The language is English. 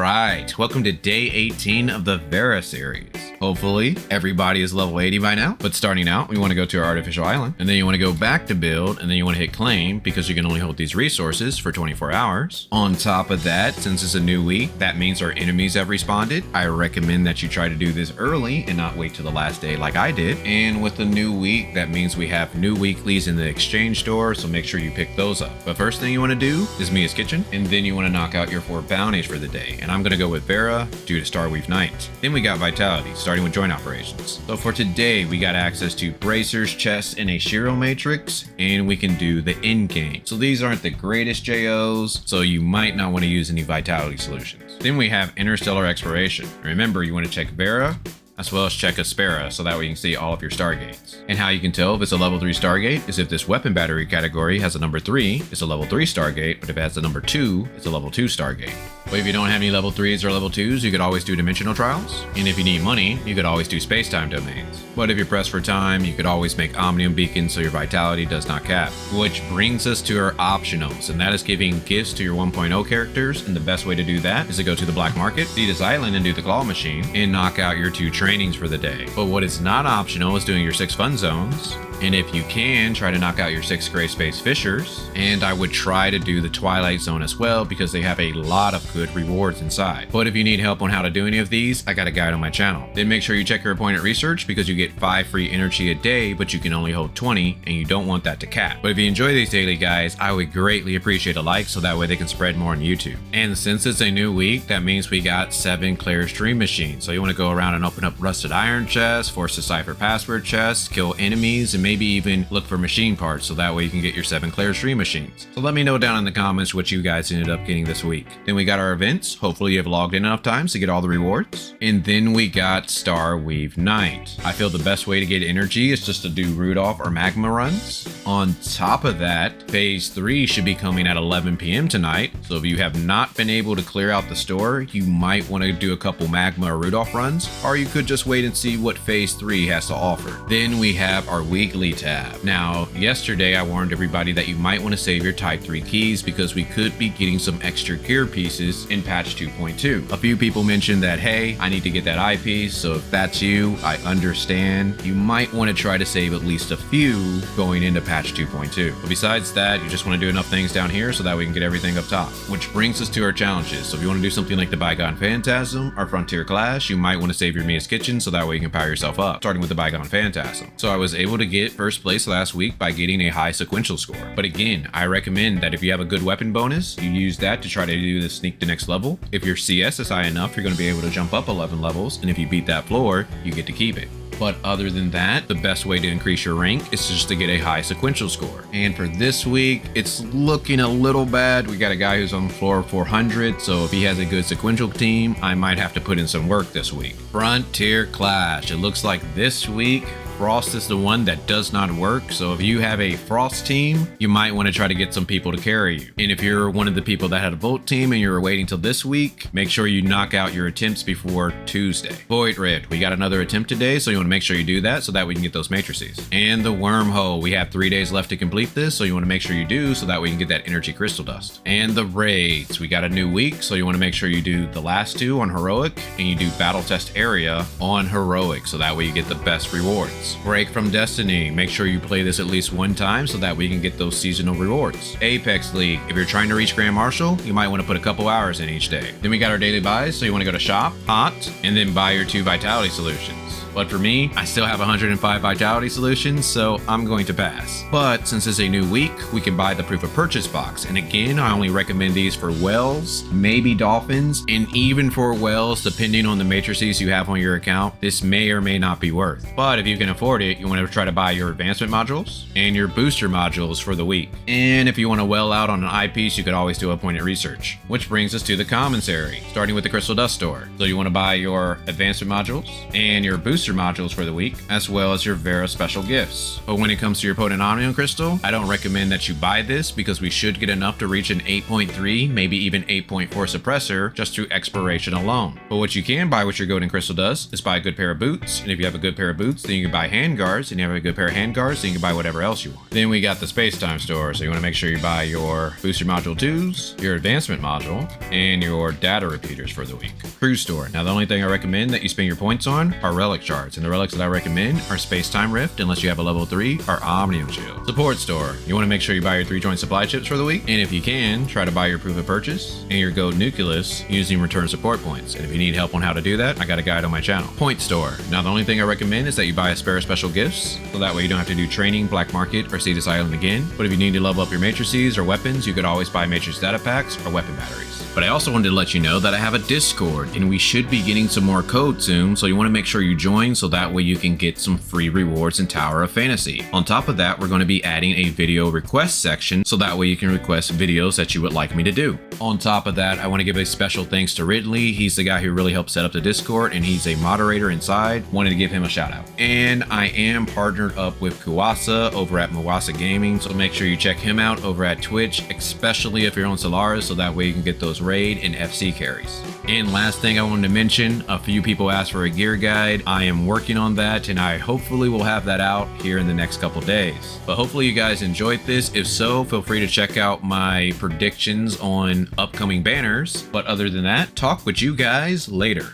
Alright, welcome to day 18 of the Vera Series. Hopefully, everybody is level 80 by now, but starting out, we want to go to our artificial island, and then you want to go back to build, and then you want to hit claim, because you can only hold these resources for 24 hours. On top of that, since it's a new week, that means our enemies have respawned. I recommend that you try to do this early and not wait till the last day like I did. And with the new week, that means we have new weeklies in the exchange store, so make sure you pick those up. But first thing you want to do is Mia's Kitchen, and then you want to knock out your 4 bounties for the day. And I'm going to go with Vera due to Starweave Night. Then we got Vitality, starting with joint operations. So for today, we got access to bracers, chests, and a Shiro matrix, and we can do the end game. So these aren't the greatest JOs, so you might not want to use any Vitality solutions. Then we have Interstellar Exploration. Remember, you want to check Vera, as well as check Aspera, so that way you can see all of your Stargates. And how you can tell if it's a level 3 Stargate is if this weapon battery category has a number 3, it's a level 3 Stargate, but if it has a number 2, it's a level 2 Stargate. But if you don't have any level 3s or level 2s, you could always do Dimensional Trials. And if you need money, you could always do Space-Time Domains. But if you're pressed for time, you could always make Omnium Beacons so your Vitality does not cap. Which brings us to our optionals, and that is giving gifts to your 1.0 characters, and the best way to do that is to go to the black market, see this island and do the claw machine, and knock out your 2 trainings for the day. But what is not optional is doing your 6 fun zones, and if you can, try to knock out your 6 Greyspace fissures. And I would try to do the Twilight zone as well, because they have a lot of good rewards inside. But if you need help on how to do any of these, I got a guide on my channel. Then make sure you check your appointed research, because you get 5 free energy a day, but you can only hold 20, and you don't want that to cap. But if you enjoy these daily guides, I would greatly appreciate a like, so that way they can spread more on YouTube. And since it's a new week, that means we got 7 Clare Dream machines. So you want to go around and open up rusted iron chests, force decipher password chests, kill enemies, and maybe even look for machine parts, so that way you can get your 7 Clare Dream machines. So let me know down in the comments what you guys ended up getting this week. Then we got our events. Hopefully you have logged in enough times to get all the rewards. And then we got Starweave Night. I feel the best way to get energy is just to do Rudolph or Magma runs. On top of that, Phase 3 should be coming at 11 p.m. tonight, so if you have not been able to clear out the store, you might want to do a couple Magma or Rudolph runs, or you could just wait and see what Phase 3 has to offer. Then we have our weekly tab. Now, yesterday I warned everybody that you might want to save your Type 3 keys, because we could be getting some extra gear pieces in patch 2.2. A few people mentioned that, hey, I need to get that eyepiece, so if that's you, I understand. You might want to try to save at least a few going into patch 2.2. But besides that, you just want to do enough things down here so that we can get everything up top. Which brings us to our challenges. So if you want to do something like the Bygone Phantasm or Frontier Clash, you might want to save your Mia's Kitchen so that way you can power yourself up, starting with the Bygone Phantasm. So I was able to get first place last week by getting a high sequential score. But again, I recommend that if you have a good weapon bonus, you use that to try to do the sneak to next level. If your CS is high enough, you're going to be able to jump up 11 levels, and if you beat that floor, you get to keep it. But other than that, the best way to increase your rank is just to get a high sequential score. And for this week, it's looking a little bad. We got a guy who's on floor 400, so if he has a good sequential team, I might have to put in some work this week. Frontier Clash. It looks like this week, Frost is the one that does not work, so if you have a Frost team, you might want to try to get some people to carry you. And if you're one of the people that had a Volt team and you're waiting till this week, make sure you knock out your attempts before Tuesday. Void Red, we got another attempt today, so you want to make sure you do that so that we can get those matrices. And the Wormhole, we have 3 days left to complete this, so you want to make sure you do so that we can get that energy crystal dust. And the raids, we got a new week, so you want to make sure you do the last 2 on Heroic, and you do Battle Test Area on Heroic, so that way you get the best rewards. Break from Destiny, make sure you play this at least 1 time so that we can get those seasonal rewards. Apex League, if you're trying to reach Grand Marshal, you might want to put a couple hours in each day. Then we got our daily buys, so you want to go to Shop, Hot, and then buy your 2 Vitality solutions. But for me, I still have 105 Vitality solutions, so I'm going to pass. But since it's a new week, we can buy the Proof of Purchase box. And again, I only recommend these for whales, maybe dolphins, and even for whales, depending on the matrices you have on your account, this may or may not be worth. But if you can afford it, you want to try to buy your advancement modules and your booster modules for the week. And if you want to well out on an eyepiece, you could always do appointed research. Which brings us to the Commissary, starting with the Crystal Dust store. So you want to buy your advancement modules and your booster booster modules for the week, as well as your Vera special gifts. But when it comes to your potent Omnium Crystal, I don't recommend that you buy this because we should get enough to reach an 8.3, maybe even 8.4 suppressor just through exploration alone. But what you can buy with your Golden Crystal does is buy a good pair of boots, and if you have a good pair of boots, then you can buy handguards, and you have a good pair of handguards, then you can buy whatever else you want. Then we got the Space-Time store, so you want to make sure you buy your booster module 2s, your advancement module, and your data repeaters for the week. Cruise store. Now the only thing I recommend that you spend your points on are relic shards, and the relics that I recommend are Space-Time Rift, unless you have a level 3, or Omnium Shield. Support store. You want to make sure you buy your 3 joint supply chips for the week, and if you can, try to buy your proof of purchase and your gold nucleus using return support points. And if you need help on how to do that, I got a guide on my channel. Point store. Now the only thing I recommend is that you buy a spare special gifts, so that way you don't have to do training, black market, or see this island again. But if you need to level up your matrices or weapons, you could always buy matrix data packs or weapon batteries. But I also wanted to let you know that I have a Discord, and we should be getting some more code soon, so you want to make sure you join so that way you can get some free rewards in Tower of Fantasy. On top of that, we're going to be adding a video request section, so that way you can request videos that you would like me to do. On top of that, I want to give a special thanks to Ridley. He's the guy who really helped set up the Discord, and he's a moderator inside. Wanted to give him a shout out. And I am partnered up with Kuwasa over at Mwasa Gaming, so make sure you check him out over at Twitch, especially if you're on Solaris, so that way you can get those raid and FC carries. And last thing I wanted to mention, a few people asked for a gear guide. I am working on that, and I hopefully will have that out here in the next couple days. But hopefully you guys enjoyed this. If so, feel free to check out my predictions on upcoming banners. But other than that, talk with you guys later.